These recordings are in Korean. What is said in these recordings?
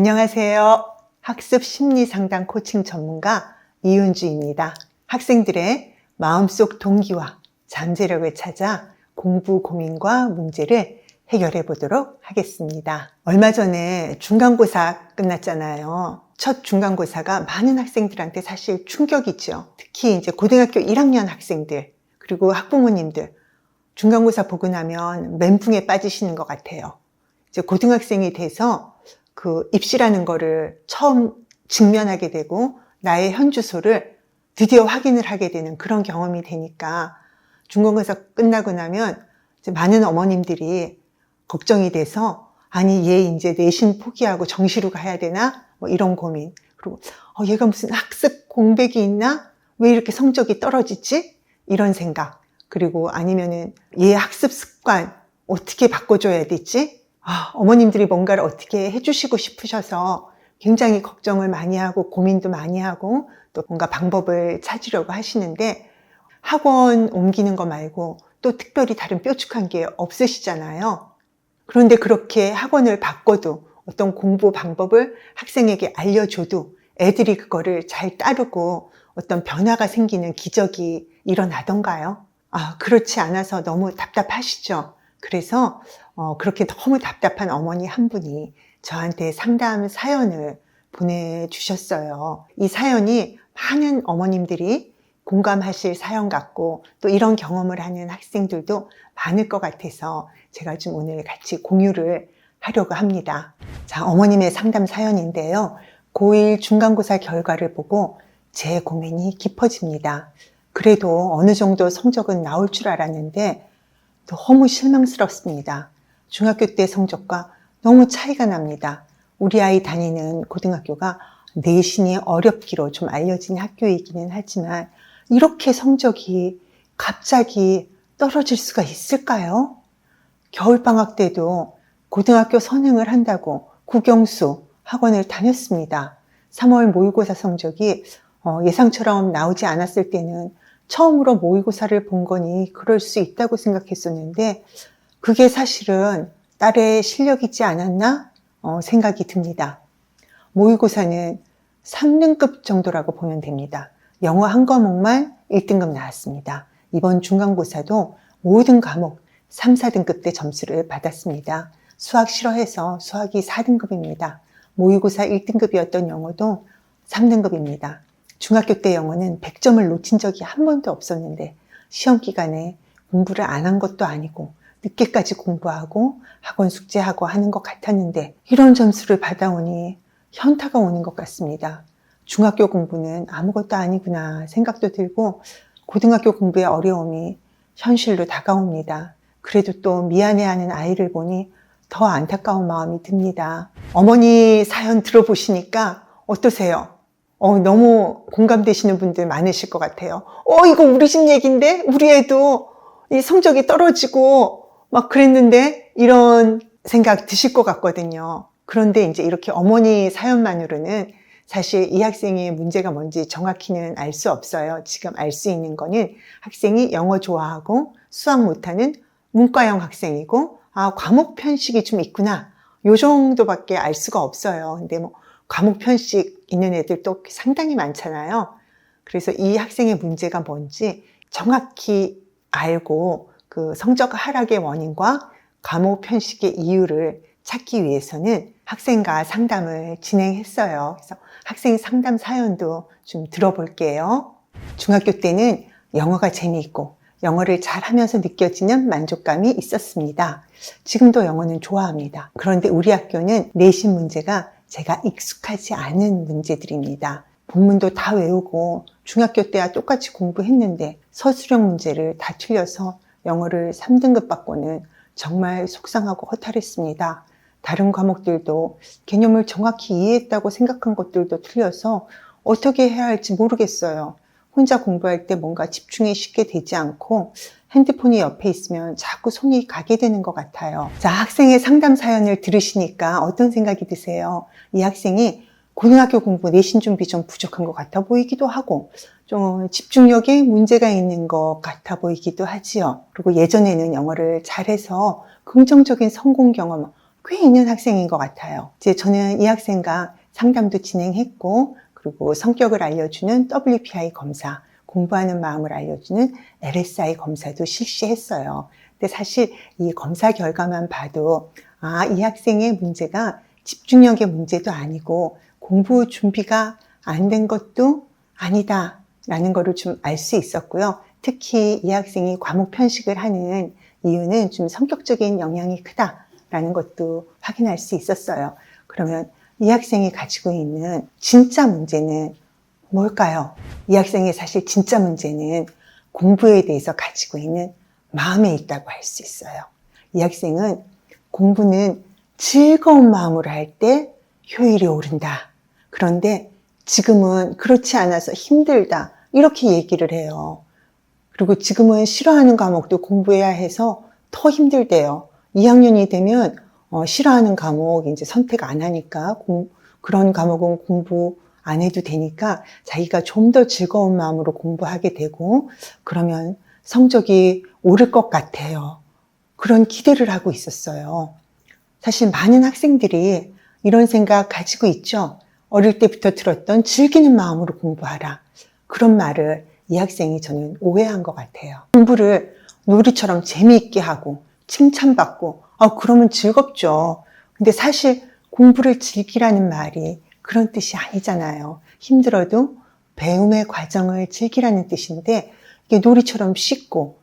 안녕하세요. 학습 심리 상담 코칭 전문가 이은주입니다. 학생들의 마음속 동기와 잠재력을 찾아 공부 고민과 문제를 해결해 보도록 하겠습니다. 얼마 전에 중간고사 끝났잖아요. 첫 중간고사가 많은 학생들한테 사실 충격이죠. 특히 이제 고등학교 1학년 학생들, 그리고 학부모님들, 중간고사 보고 나면 멘붕에 빠지시는 것 같아요. 이제 고등학생이 돼서 그 입시라는 거를 처음 직면하게 되고 나의 현 주소를 드디어 확인을 하게 되는 그런 경험이 되니까 중간고사 끝나고 나면 이제 많은 어머님들이 걱정이 돼서 아니 얘 이제 내신 포기하고 정시로 가야 되나? 뭐 이런 고민. 그리고 얘가 무슨 학습 공백이 있나? 왜 이렇게 성적이 떨어지지? 이런 생각. 그리고 아니면은 얘 학습 습관 어떻게 바꿔줘야 되지? 어머님들이 뭔가를 어떻게 해주시고 싶으셔서 굉장히 걱정을 많이 하고 고민도 많이 하고 또 뭔가 방법을 찾으려고 하시는데 학원 옮기는 거 말고 또 특별히 다른 뾰족한 게 없으시잖아요. 그런데 그렇게 학원을 바꿔도 어떤 공부 방법을 학생에게 알려줘도 애들이 그거를 잘 따르고 어떤 변화가 생기는 기적이 일어나던가요? 그렇지 않아서 너무 답답하시죠? 그래서 그렇게 너무 답답한 어머니 한 분이 저한테 상담 사연을 보내주셨어요. 이 사연이 많은 어머님들이 공감하실 사연 같고 또 이런 경험을 하는 학생들도 많을 것 같아서 제가 좀 오늘 같이 공유를 하려고 합니다. 자, 어머님의 상담 사연인데요. 고1 중간고사 결과를 보고 제 고민이 깊어집니다. 그래도 어느 정도 성적은 나올 줄 알았는데 너무 실망스럽습니다. 중학교 때 성적과 너무 차이가 납니다. 우리 아이 다니는 고등학교가 내신이 어렵기로 좀 알려진 학교이기는 하지만 이렇게 성적이 갑자기 떨어질 수가 있을까요? 겨울방학 때도 고등학교 선행을 한다고 국영수 학원을 다녔습니다. 3월 모의고사 성적이 예상처럼 나오지 않았을 때는 처음으로 모의고사를 본 거니 그럴 수 있다고 생각했었는데 그게 사실은 딸의 실력이지 않았나 생각이 듭니다. 모의고사는 3등급 정도라고 보면 됩니다. 영어 한 과목만 1등급 나왔습니다. 이번 중간고사도 모든 과목 3, 4등급 대 점수를 받았습니다. 수학 싫어해서 수학이 4등급입니다. 모의고사 1등급이었던 영어도 3등급입니다. 중학교 때 영어는 100점을 놓친 적이 한 번도 없었는데 시험 기간에 공부를 안 한 것도 아니고 늦게까지 공부하고 학원 숙제하고 하는 것 같았는데 이런 점수를 받아오니 현타가 오는 것 같습니다. 중학교 공부는 아무것도 아니구나 생각도 들고 고등학교 공부의 어려움이 현실로 다가옵니다. 그래도 또 미안해하는 아이를 보니 더 안타까운 마음이 듭니다. 어머니 사연 들어보시니까 어떠세요? 너무 공감되시는 분들 많으실 것 같아요. 이거 우리 집 얘기인데? 우리 애도 이 성적이 떨어지고 막 그랬는데? 이런 생각 드실 것 같거든요. 그런데 이제 이렇게 어머니 사연만으로는 사실 이 학생의 문제가 뭔지 정확히는 알 수 없어요. 지금 알 수 있는 거는 학생이 영어 좋아하고 수학 못하는 문과형 학생이고, 과목 편식이 좀 있구나. 요 정도밖에 알 수가 없어요. 근데 과목 편식 있는 애들도 상당히 많잖아요. 그래서 이 학생의 문제가 뭔지 정확히 알고 그 성적 하락의 원인과 과목 편식의 이유를 찾기 위해서는 학생과 상담을 진행했어요. 그래서 학생 상담 사연도 좀 들어볼게요. 중학교 때는 영어가 재미있고 영어를 잘하면서 느껴지는 만족감이 있었습니다. 지금도 영어는 좋아합니다. 그런데 우리 학교는 내신 문제가 제가 익숙하지 않은 문제들입니다. 본문도 다 외우고 중학교 때와 똑같이 공부했는데 서술형 문제를 다 틀려서 영어를 3등급 받고는 정말 속상하고 허탈했습니다. 다른 과목들도 개념을 정확히 이해했다고 생각한 것들도 틀려서 어떻게 해야 할지 모르겠어요. 혼자 공부할 때 뭔가 집중이 쉽게 되지 않고 핸드폰이 옆에 있으면 자꾸 손이 가게 되는 것 같아요. 자, 학생의 상담 사연을 들으시니까 어떤 생각이 드세요? 이 학생이 고등학교 공부 내신 준비 좀 부족한 것 같아 보이기도 하고 좀 집중력에 문제가 있는 것 같아 보이기도 하지요. 그리고 예전에는 영어를 잘해서 긍정적인 성공 경험 꽤 있는 학생인 것 같아요. 이제 저는 이 학생과 상담도 진행했고, 그리고 성격을 알려주는 WPI 검사, 공부하는 마음을 알려주는 LSI 검사도 실시했어요. 근데 사실 이 검사 결과만 봐도 이 학생의 문제가 집중력의 문제도 아니고 공부 준비가 안 된 것도 아니다라는 거를 좀 알 수 있었고요. 특히 이 학생이 과목 편식을 하는 이유는 좀 성격적인 영향이 크다라는 것도 확인할 수 있었어요. 그러면 이 학생이 가지고 있는 진짜 문제는 뭘까요? 이 학생의 사실 진짜 문제는 공부에 대해서 가지고 있는 마음에 있다고 할 수 있어요. 이 학생은 공부는 즐거운 마음으로 할 때 효율이 오른다. 그런데 지금은 그렇지 않아서 힘들다. 이렇게 얘기를 해요. 그리고 지금은 싫어하는 과목도 공부해야 해서 더 힘들대요. 2학년이 되면 싫어하는 과목 이제 선택 안 하니까 그런 과목은 공부 안 해도 되니까 자기가 좀 더 즐거운 마음으로 공부하게 되고 그러면 성적이 오를 것 같아요. 그런 기대를 하고 있었어요. 사실 많은 학생들이 이런 생각 가지고 있죠. 어릴 때부터 들었던 즐기는 마음으로 공부하라. 그런 말을 이 학생이 저는 오해한 것 같아요. 공부를 놀이처럼 재미있게 하고 칭찬받고 그러면 즐겁죠. 근데 사실 공부를 즐기라는 말이 그런 뜻이 아니잖아요. 힘들어도 배움의 과정을 즐기라는 뜻인데 이게 놀이처럼 쉽고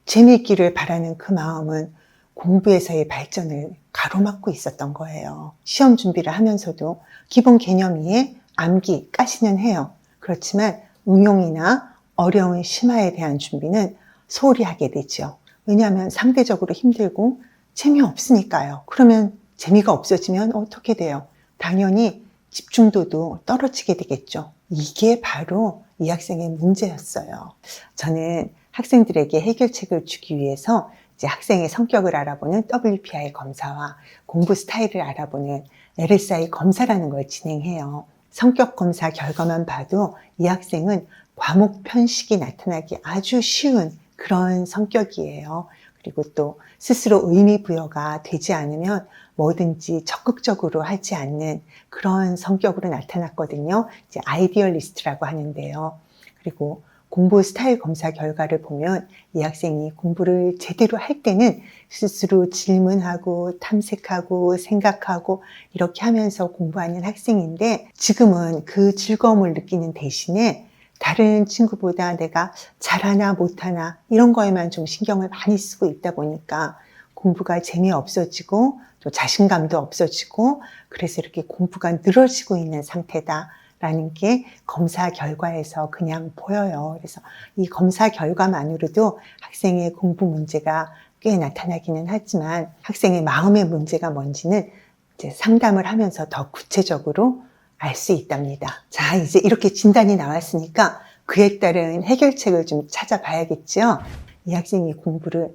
재미있기를 바라는 그 마음은 공부에서의 발전을 가로막고 있었던 거예요. 시험 준비를 하면서도 기본 개념 이해, 암기까지는 해요. 그렇지만 응용이나 어려운 심화에 대한 준비는 소홀히 하게 되죠. 왜냐하면 상대적으로 힘들고 재미없으니까요. 그러면 재미가 없어지면 어떻게 돼요? 당연히 집중도도 떨어지게 되겠죠. 이게 바로 이 학생의 문제였어요. 저는 학생들에게 해결책을 주기 위해서 이제 학생의 성격을 알아보는 WPI 검사와 공부 스타일을 알아보는 LSI 검사라는 걸 진행해요. 성격 검사 결과만 봐도 이 학생은 과목 편식이 나타나기 아주 쉬운 그런 성격이에요. 그리고 또 스스로 의미 부여가 되지 않으면 뭐든지 적극적으로 하지 않는 그런 성격으로 나타났거든요. 이제 아이디얼리스트라고 하는데요. 그리고 공부 스타일 검사 결과를 보면 이 학생이 공부를 제대로 할 때는 스스로 질문하고 탐색하고 생각하고 이렇게 하면서 공부하는 학생인데 지금은 그 즐거움을 느끼는 대신에 다른 친구보다 내가 잘하나 못하나 이런 거에만 좀 신경을 많이 쓰고 있다 보니까 공부가 재미없어지고 또 자신감도 없어지고 그래서 이렇게 공부가 늘어지고 있는 상태다라는 게 검사 결과에서 그냥 보여요. 그래서 이 검사 결과만으로도 학생의 공부 문제가 꽤 나타나기는 하지만 학생의 마음의 문제가 뭔지는 이제 상담을 하면서 더 구체적으로 알 수 있답니다. 자, 이제 이렇게 진단이 나왔으니까 그에 따른 해결책을 좀 찾아봐야겠죠. 이 학생이 공부를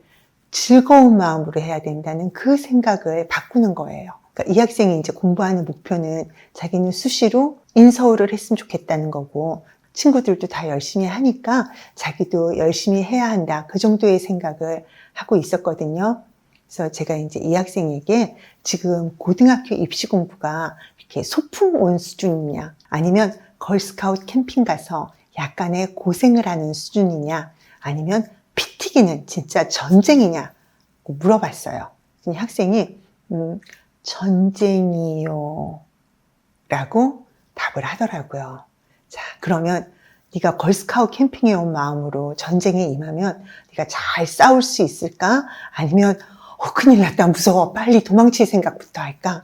즐거운 마음으로 해야 된다는 그 생각을 바꾸는 거예요. 그러니까 이 학생이 이제 공부하는 목표는 자기는 수시로 인서울을 했으면 좋겠다는 거고 친구들도 다 열심히 하니까 자기도 열심히 해야 한다. 그 정도의 생각을 하고 있었거든요. 그래서 제가 이제 이 학생에게 지금 고등학교 입시 공부가 이렇게 소풍 온 수준이냐 아니면 걸스카우트 캠핑 가서 약간의 고생을 하는 수준이냐 아니면 피 튀기는 진짜 전쟁이냐 물어봤어요. 학생이 전쟁이요 라고 답을 하더라고요. 자, 그러면 네가 걸스카우트 캠핑에 온 마음으로 전쟁에 임하면 네가 잘 싸울 수 있을까? 아니면 큰일 났다 무서워 빨리 도망칠 생각부터 할까?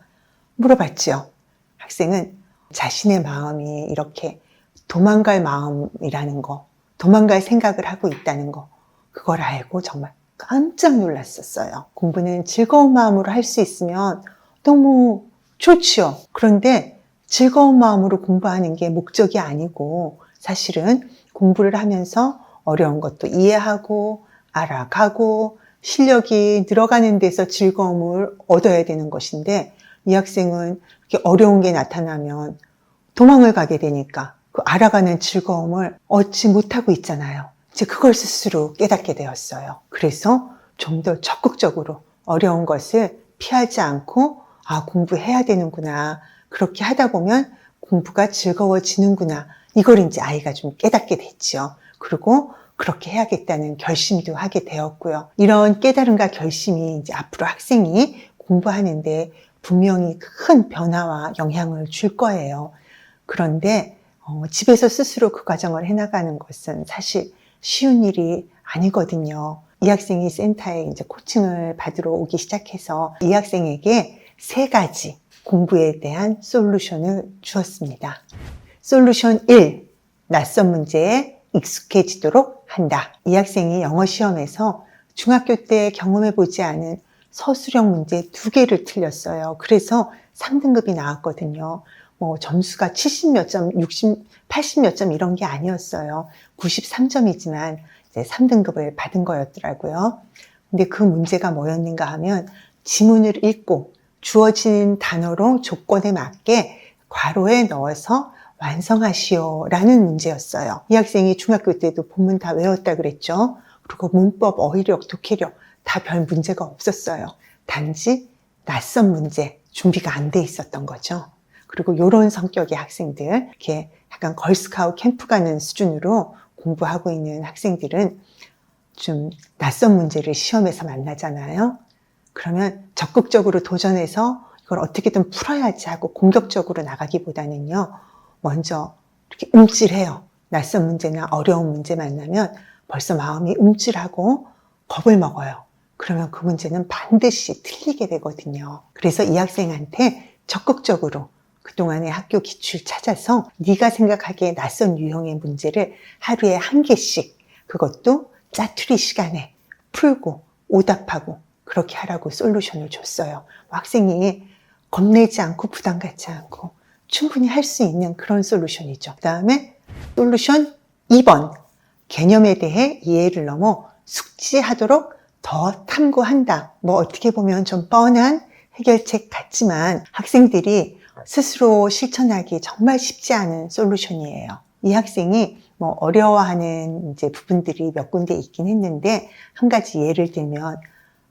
물어봤죠. 학생은 자신의 마음이 이렇게 도망갈 마음이라는 거, 도망갈 생각을 하고 있다는 거 그걸 알고 정말 깜짝 놀랐었어요. 공부는 즐거운 마음으로 할 수 있으면 너무 좋지요. 그런데 즐거운 마음으로 공부하는 게 목적이 아니고 사실은 공부를 하면서 어려운 것도 이해하고 알아가고 실력이 늘어가는 데서 즐거움을 얻어야 되는 것인데 이 학생은 이렇게 어려운 게 나타나면 도망을 가게 되니까 그 알아가는 즐거움을 얻지 못하고 있잖아요. 이제 그걸 스스로 깨닫게 되었어요. 그래서 좀 더 적극적으로 어려운 것을 피하지 않고 아, 공부해야 되는구나. 그렇게 하다 보면 공부가 즐거워지는구나. 이걸 이제 아이가 좀 깨닫게 됐죠. 그리고 그렇게 해야겠다는 결심도 하게 되었고요. 이런 깨달음과 결심이 이제 앞으로 학생이 공부하는데 분명히 큰 변화와 영향을 줄 거예요. 그런데 집에서 스스로 그 과정을 해나가는 것은 사실 쉬운 일이 아니거든요. 이 학생이 센터에 이제 코칭을 받으러 오기 시작해서 이 학생에게 3가지 공부에 대한 솔루션을 주었습니다. 솔루션 1, 낯선 문제에 익숙해지도록 한다. 이 학생이 영어 시험에서 중학교 때 경험해보지 않은 서술형 문제 2개를 틀렸어요. 그래서 3등급이 나왔거든요. 점수가 70 몇 점, 60, 80 몇 점 이런 게 아니었어요. 93점이지만 이제 3등급을 받은 거였더라고요. 근데 그 문제가 뭐였는가 하면 지문을 읽고 주어진 단어로 조건에 맞게 괄호에 넣어서 완성하시오 라는 문제였어요. 이 학생이 중학교 때도 본문 다 외웠다 그랬죠. 그리고 문법, 어휘력, 독해력 다 별 문제가 없었어요. 단지 낯선 문제, 준비가 안 돼 있었던 거죠. 그리고 이런 성격의 학생들, 이렇게 약간 걸스카우트 캠프 가는 수준으로 공부하고 있는 학생들은 좀 낯선 문제를 시험에서 만나잖아요. 그러면 적극적으로 도전해서 이걸 어떻게든 풀어야지 하고 공격적으로 나가기보다는요, 먼저 이렇게 움찔해요. 낯선 문제나 어려운 문제 만나면 벌써 마음이 움찔하고 겁을 먹어요. 그러면 그 문제는 반드시 틀리게 되거든요. 그래서 이 학생한테 적극적으로 그동안의 학교 기출 찾아서 네가 생각하기에 낯선 유형의 문제를 하루에 1개씩, 그것도 짜투리 시간에 풀고 오답하고 그렇게 하라고 솔루션을 줬어요. 학생이 겁내지 않고 부담 갖지 않고 충분히 할 수 있는 그런 솔루션이죠. 그 다음에 솔루션 2번, 개념에 대해 이해를 넘어 숙지하도록 더 탐구한다. 어떻게 보면 좀 뻔한 해결책 같지만 학생들이 스스로 실천하기 정말 쉽지 않은 솔루션이에요. 이 학생이 어려워하는 이제 부분들이 몇 군데 있긴 했는데, 한 가지 예를 들면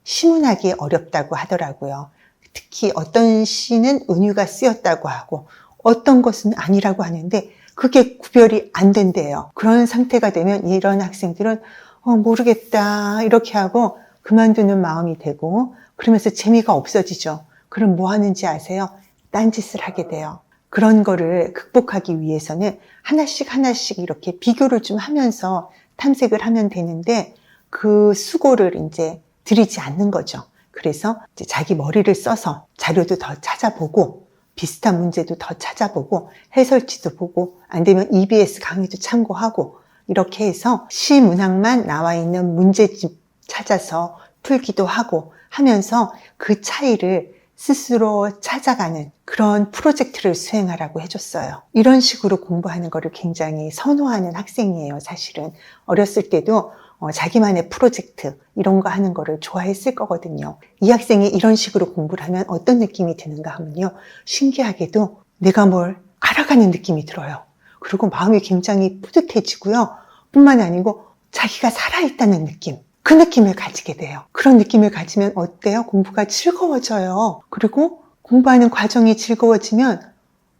시문하기 어렵다고 하더라고요. 특히 어떤 시는 은유가 쓰였다고 하고 어떤 것은 아니라고 하는데 그게 구별이 안 된대요. 그런 상태가 되면 이런 학생들은 모르겠다 이렇게 하고 그만두는 마음이 되고, 그러면서 재미가 없어지죠. 그럼 뭐 하는지 아세요? 딴짓을 하게 돼요. 그런 거를 극복하기 위해서는 하나씩 이렇게 비교를 좀 하면서 탐색을 하면 되는데 그 수고를 이제 들이지 않는 거죠. 그래서 이제 자기 머리를 써서 자료도 더 찾아보고 비슷한 문제도 더 찾아보고 해설지도 보고 안 되면 EBS 강의도 참고하고 이렇게 해서 시 문항만 나와 있는 문제집 찾아서 풀기도 하고 하면서 그 차이를 스스로 찾아가는 그런 프로젝트를 수행하라고 해줬어요. 이런 식으로 공부하는 거를 굉장히 선호하는 학생이에요. 사실은 어렸을 때도 자기만의 프로젝트 이런 거 하는 거를 좋아했을 거거든요. 이 학생이 이런 식으로 공부를 하면 어떤 느낌이 드는가 하면요, 신기하게도 내가 뭘 알아가는 느낌이 들어요. 그리고 마음이 굉장히 뿌듯해지고요, 뿐만 아니고 자기가 살아있다는 느낌, 그 느낌을 가지게 돼요. 그런 느낌을 가지면 어때요? 공부가 즐거워져요. 그리고 공부하는 과정이 즐거워지면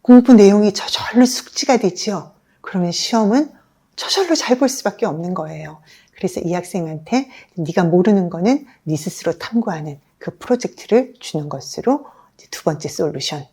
공부 내용이 저절로 숙지가 되죠. 그러면 시험은 저절로 잘 볼 수밖에 없는 거예요. 그래서 이 학생한테 네가 모르는 거는 네 스스로 탐구하는 그 프로젝트를 주는 것으로 2번째 솔루션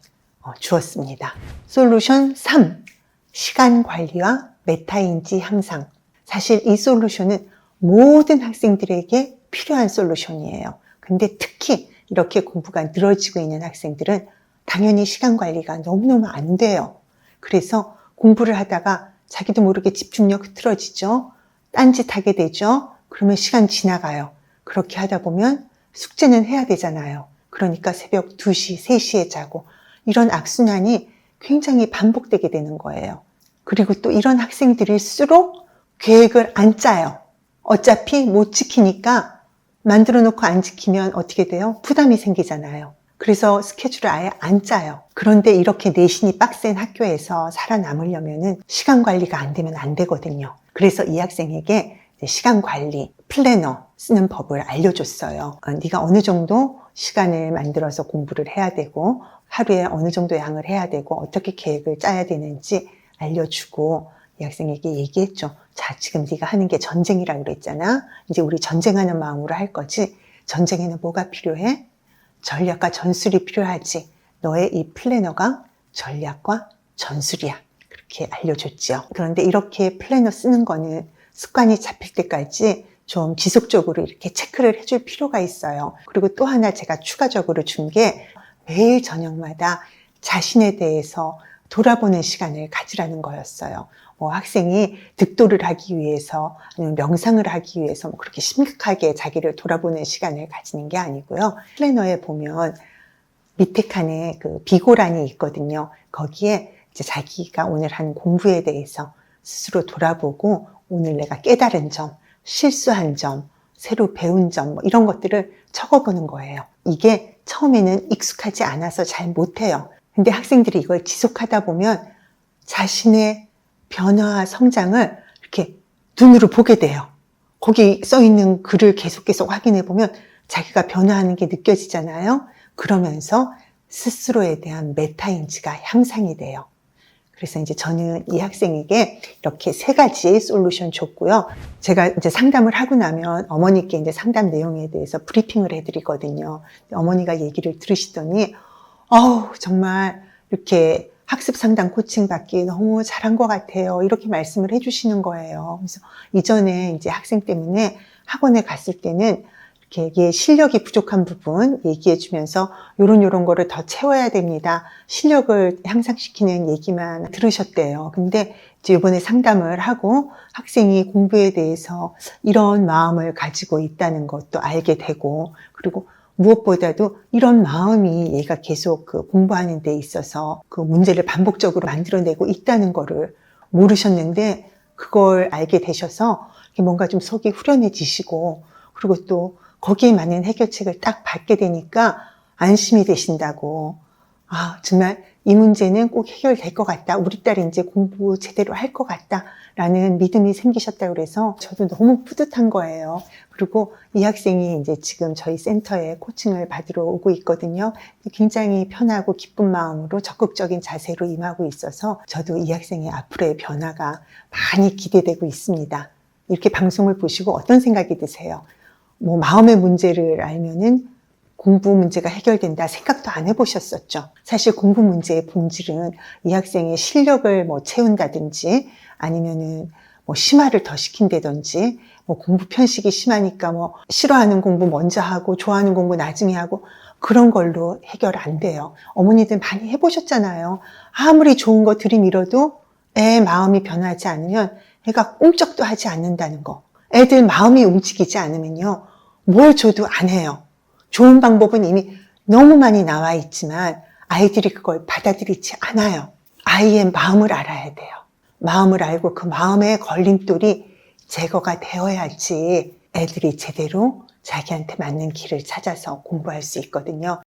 주었습니다. 솔루션 3, 시간 관리와 메타인지 향상. 사실 이 솔루션은 모든 학생들에게 필요한 솔루션이에요. 근데 특히 이렇게 공부가 늘어지고 있는 학생들은 당연히 시간 관리가 너무너무 안 돼요. 그래서 공부를 하다가 자기도 모르게 집중력 흐트러지죠. 딴짓하게 되죠. 그러면 시간 지나가요. 그렇게 하다 보면 숙제는 해야 되잖아요. 그러니까 새벽 2시, 3시에 자고 이런 악순환이 굉장히 반복되게 되는 거예요. 그리고 또 이런 학생들일수록 계획을 안 짜요. 어차피 못 지키니까 만들어 놓고 안 지키면 어떻게 돼요? 부담이 생기잖아요. 그래서 스케줄을 아예 안 짜요. 그런데 이렇게 내신이 빡센 학교에서 살아남으려면 시간 관리가 안 되면 안 되거든요. 그래서 이 학생에게 시간 관리 플래너 쓰는 법을 알려줬어요. 네가 어느 정도 시간을 만들어서 공부를 해야 되고 하루에 어느 정도 양을 해야 되고 어떻게 계획을 짜야 되는지 알려주고 이 학생에게 얘기했죠. 자, 지금 네가 하는 게 전쟁이라고 그랬잖아. 이제 우리 전쟁하는 마음으로 할 거지. 전쟁에는 뭐가 필요해? 전략과 전술이 필요하지. 너의 이 플래너가 전략과 전술이야. 그렇게 알려줬죠. 그런데 이렇게 플래너 쓰는 거는 습관이 잡힐 때까지 좀 지속적으로 이렇게 체크를 해줄 필요가 있어요. 그리고 또 하나 제가 추가적으로 준 게 매일 저녁마다 자신에 대해서 돌아보는 시간을 가지라는 거였어요. 학생이 득도를 하기 위해서 아니면 명상을 하기 위해서 그렇게 심각하게 자기를 돌아보는 시간을 가지는 게 아니고요. 플래너에 보면 밑에 칸에 그 비고란이 있거든요. 거기에 이제 자기가 오늘 한 공부에 대해서 스스로 돌아보고 오늘 내가 깨달은 점, 실수한 점, 새로 배운 점 이런 것들을 적어보는 거예요. 이게 처음에는 익숙하지 않아서 잘 못해요. 근데 학생들이 이걸 지속하다 보면 자신의 변화와 성장을 이렇게 눈으로 보게 돼요. 거기 써 있는 글을 계속 확인해 보면 자기가 변화하는 게 느껴지잖아요. 그러면서 스스로에 대한 메타인지가 향상이 돼요. 그래서 이제 저는 이 학생에게 이렇게 3가지 솔루션 줬고요. 제가 이제 상담을 하고 나면 어머니께 이제 상담 내용에 대해서 브리핑을 해드리거든요. 어머니가 얘기를 들으시더니, 정말 이렇게 학습 상담 코칭 받기 너무 잘한 것 같아요. 이렇게 말씀을 해주시는 거예요. 그래서 이전에 이제 학생 때문에 학원에 갔을 때는 이렇게 얘 실력이 부족한 부분 얘기해 주면서 요런 거를 더 채워야 됩니다. 실력을 향상시키는 얘기만 들으셨대요. 근데 이제 이번에 상담을 하고 학생이 공부에 대해서 이런 마음을 가지고 있다는 것도 알게 되고, 그리고 무엇보다도 이런 마음이 얘가 계속 그 공부하는 데 있어서 그 문제를 반복적으로 만들어내고 있다는 거를 모르셨는데 그걸 알게 되셔서 뭔가 좀 속이 후련해지시고, 그리고 또 거기에 맞는 해결책을 딱 받게 되니까 안심이 되신다고. 정말 이 문제는 꼭 해결될 것 같다. 우리 딸이 이제 공부 제대로 할 것 같다. 라는 믿음이 생기셨다고 그래서 저도 너무 뿌듯한 거예요. 그리고 이 학생이 이제 지금 저희 센터에 코칭을 받으러 오고 있거든요. 굉장히 편하고 기쁜 마음으로 적극적인 자세로 임하고 있어서 저도 이 학생의 앞으로의 변화가 많이 기대되고 있습니다. 이렇게 방송을 보시고 어떤 생각이 드세요? 마음의 문제를 알면은 공부 문제가 해결된다 생각도 안 해보셨었죠. 사실 공부 문제의 본질은 이 학생의 실력을 채운다든지 아니면은 심화를 더 시킨다든지 공부 편식이 심하니까 싫어하는 공부 먼저 하고 좋아하는 공부 나중에 하고 그런 걸로 해결 안 돼요. 어머니들 많이 해보셨잖아요. 아무리 좋은 거 들이밀어도 애 마음이 변하지 않으면 애가 꼼짝도 하지 않는다는 거. 애들 마음이 움직이지 않으면요, 뭘 줘도 안 해요. 좋은 방법은 이미 너무 많이 나와 있지만 아이들이 그걸 받아들이지 않아요. 아이의 마음을 알아야 돼요. 마음을 알고 그 마음의 걸림돌이 제거가 되어야지 애들이 제대로 자기한테 맞는 길을 찾아서 공부할 수 있거든요.